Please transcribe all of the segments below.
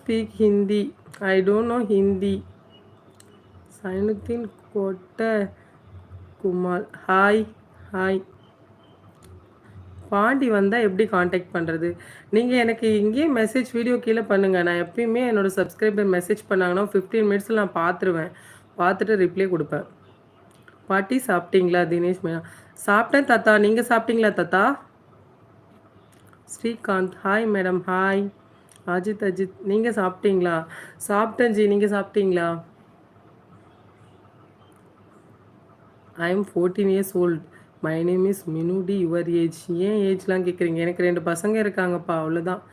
Speak Hindi? I don't know Hindi. Sainuddin கோட்ட குமால். Hi hi. Pandi வந்தால் எப்படி காண்டாக்ட் பண்ணுறது? நீங்கள் எனக்கு இங்கேயே மெசேஜ் வீடியோ கீழே பண்ணுங்கள். நான் எப்பயுமே என்னோடய சப்ஸ்கிரைபர் மெசேஜ் பண்ணாங்கன்னா 15 மினிட்ஸில் நான் பார்த்துருவேன். பார்த்துட்டு ரிப்ளை கொடுப்பேன். பாட்டி சாப்பிட்டீங்களா? தினேஷ் மேனா. சாப்பிட்டேன் தாத்தா. நீங்கள் சாப்பிட்டீங்களா தாத்தா? Srikanth hi madam. Hi. Ajith நீங்கள் சாப்பிட்டீங்களா? சாப்பிட்டேன் ஜி. நீங்கள் சாப்பிட்டீங்களா? I am 14 years old. My name is Minudi. Your age? ஏன் ஏஜ்லாம் கேட்குறீங்க? எனக்கு 2 பசங்க இருக்காங்கப்பா, அவ்வளோதான்.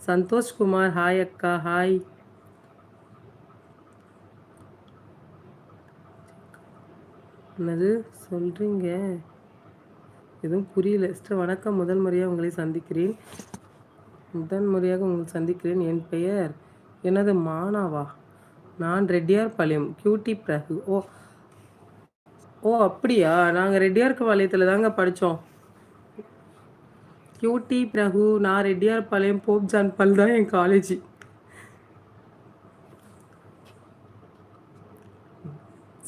சந்தோஷ்குமார் ஹாய் அக்கா. ஹாய். என்னது சொல்கிறீங்க? எதுவும் புரியல சிஸ்டர். வணக்கம். முதல் முறையாக உங்களை சந்திக்கிறேன். என் பெயர் எனது மானாவா? நான் ரெட்டியார் பாளையம் கியூட்டி பிரகு. ஓ அப்படியா? நாங்கள் ரெட்டியார் பாளையத்தில் தாங்க படித்தோம். கியூட்டி பிரகு. நான் ரெட்டியார் பாளையம் போப் ஜான் பல் தான் என் காலேஜ்.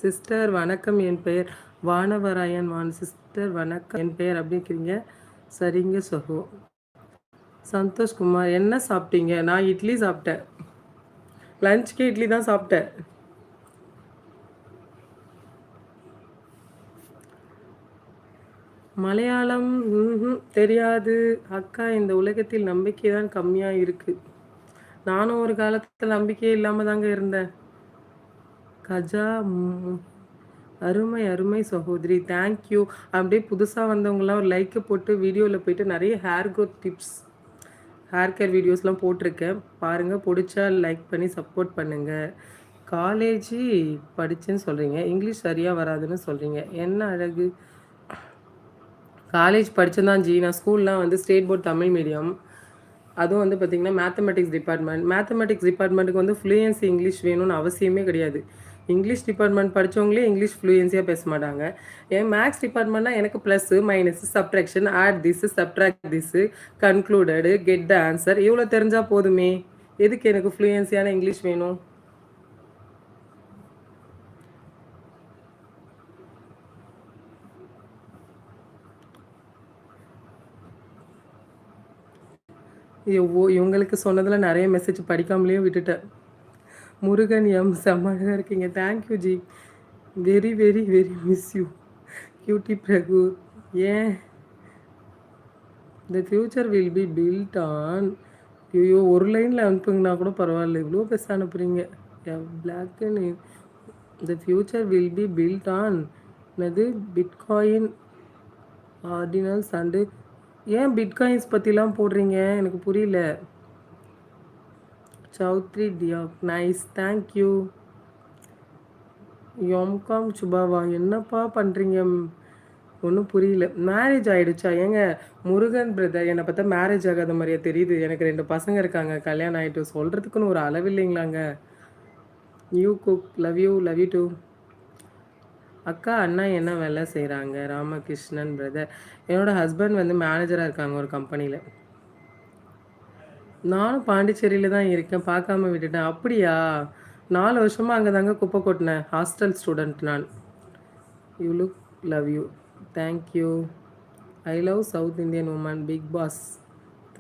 சிஸ்டர் வணக்கம். என் பெயர் வானவராயன். சிஸ்டர் வணக்கம். என் பெயர் அப்படிங்கிறீங்க. சரிங்க சகோ. சந்தோஷ்குமார் என்ன சாப்பிட்டீங்க? நான் இட்லி சாப்பிட்டேன். லஞ்சுக்கே இட்லி தான் சாப்பிட்டேன். மலையாளம் தெரியாது அக்கா. இந்த உலகத்தில் நம்பிக்கை தான் கம்மியாக இருக்குது. நானும் ஒரு காலத்தில் நம்பிக்கையே இல்லாமல் தாங்க இருந்தேன். கஜா அருமை அருமை சகோதரி. தேங்க்யூ. அப்படியே புதுசாக வந்தவங்களாம் ஒரு லைக்கு போட்டு வீடியோவில் போயிட்டு நிறைய hair growth tips, hair care வீடியோஸ்லாம் போட்டிருக்கேன். பாருங்கள். பிடிச்சா லைக் பண்ணி சப்போர்ட் பண்ணுங்கள். காலேஜ் படித்தேன்னு சொல்கிறீங்க, இங்கிலீஷ் சரியாக வராதுன்னு சொல்கிறீங்க. என்ன அழகு. காலேஜ் படித்ததான் ஜி. நான் ஸ்கூல்லாம் வந்து ஸ்டேட் போர்ட் தமிழ் மீடியம். அதுவும் வந்து பார்த்திங்கன்னா மேத்தமெட்டிக்ஸ் டிபார்ட்மெண்ட். மேத்தமெட்டிக்ஸ் டிபார்ட்மெண்ட்டுக்கு வந்து ஃப்ளூயன்சி இங்கிலீஷ் வேணும்னு அவசியமே கிடையாது. இங்கிலீஷ் டிபார்ட்மெண்ட் படித்தவங்களே இங்கிலீஷ் ஃப்ளூயன்சியாக பேச மாட்டாங்க. ஏன் மேக்ஸ் டிபார்ட்மெண்ட்னா எனக்கு plus minus subtraction add this subtract this concluded get the answer இவ்வளோ தெரிஞ்சால் போதுமே. எதுக்கு எனக்கு ஃப்ளூயன்சியான இங்கிலீஷ் வேணும்? இவங்களுக்கு சொன்னதில் நிறைய மெசேஜ் படிக்காமலேயே விட்டுட்டேன். முருகன் எம் செம்மழகாக இருக்கீங்க. Thank you ji. Very very very miss you cutie பிரகு. And the future will be built on. ஐயோ ஒரு லைனில் அனுப்புங்கன்னா கூட பரவாயில்ல, இவ்வளோ பெருசு அனுப்புகிறீங்க. பிளாக்குன்னு the future will be built on என்னது பிட்காயின் ஆர்டினல்ஸ் அண்டு. ஏன் பிட்காயின்ஸ் பற்றிலாம் போடுறீங்க? எனக்கு புரியல. சௌத்ரி டியாக் நைஸ். தேங்க்யூ. யோம்காம் சுபாவா என்னப்பா பண்ணுறீங்க? ஒன்றும் புரியல. மேரேஜ் ஆகிடுச்சா? ஏங்க முருகன் பிரதர் என்னை பார்த்தா மேரேஜ் ஆகாத மாதிரியே தெரியுது. எனக்கு 2 பசங்க இருக்காங்க, கல்யாணம் ஆகிட்டு. சொல்கிறதுக்குன்னு ஒரு அளவு இல்லைங்களாங்க. You cook. Love you too. அக்கா அண்ணா என்ன வேலை செய்கிறாங்க? ராமகிருஷ்ணன் பிரதர். என்னோடய ஹஸ்பண்ட் வந்து மேனேஜராக இருக்காங்க ஒரு கம்பெனியில். நானும் பாண்டிச்சேரியில் தான் இருக்கேன், பார்க்காம விட்டுட்டேன். அப்படியா? 4 வருஷமாக அங்கே தாங்க குப்பை கொட்டினேன். ஹாஸ்டல் ஸ்டூடெண்ட் நான். You look. Love you. Thank you. I love south Indian woman big boss.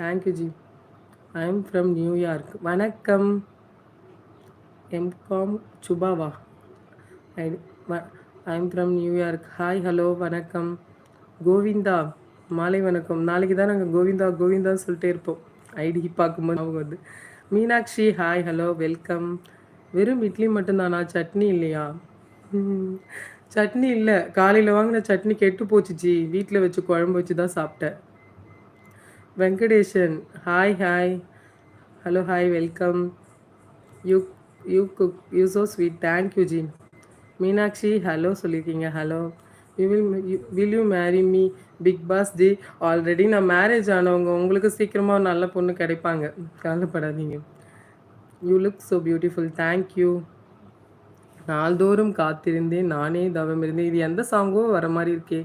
Thank you ji. I am from New York. வணக்கம். எம்காம் சுபாவா. I am from New York. Hi hello வணக்கம். கோவிந்தா மாலை வணக்கம். நாளைக்கு தான் நாங்கள் கோவிந்தா கோவிந்தான்னு சொல்லிட்டே இருப்போம். ஐடி பார்க்கும்போது அவங்க வந்து. Meenakshi hi hello welcome. வெறும் இட்லி மட்டும்தானா? சட்னி இல்லையா? சட்னி இல்லை. காலையில் வாங்கின சட்னி கெட்டு போச்சுச்சு. வீட்டில் வச்சு குழம்பு வச்சு தான் சாப்பிட்டேன். Venkateshan hi hi hello hi welcome. You cook you so sweet. Thank you ji. Meenakshi hello சொல்லியிருக்கீங்க. Hello. Will you marry me? Big boss ji. Already நான் மேரேஜ் ஆனவங்க. உங்களுக்கு சீக்கிரமாக ஒரு நல்ல பொண்ணு கிடைப்பாங்க, கவலைப்படாதீங்க. You look so beautiful. Thank you. நாள்தோறும் காத்திருந்தேன் நானே தவம் இருந்தேன். இது எந்த சாங்கோ வர மாதிரி இருக்கே?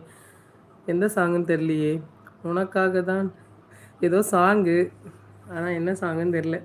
எந்த சாங்குன்னு தெரியலையே. உனக்காக தான் ஏதோ சாங்கு, ஆனால் என்ன சாங்குன்னு தெரில.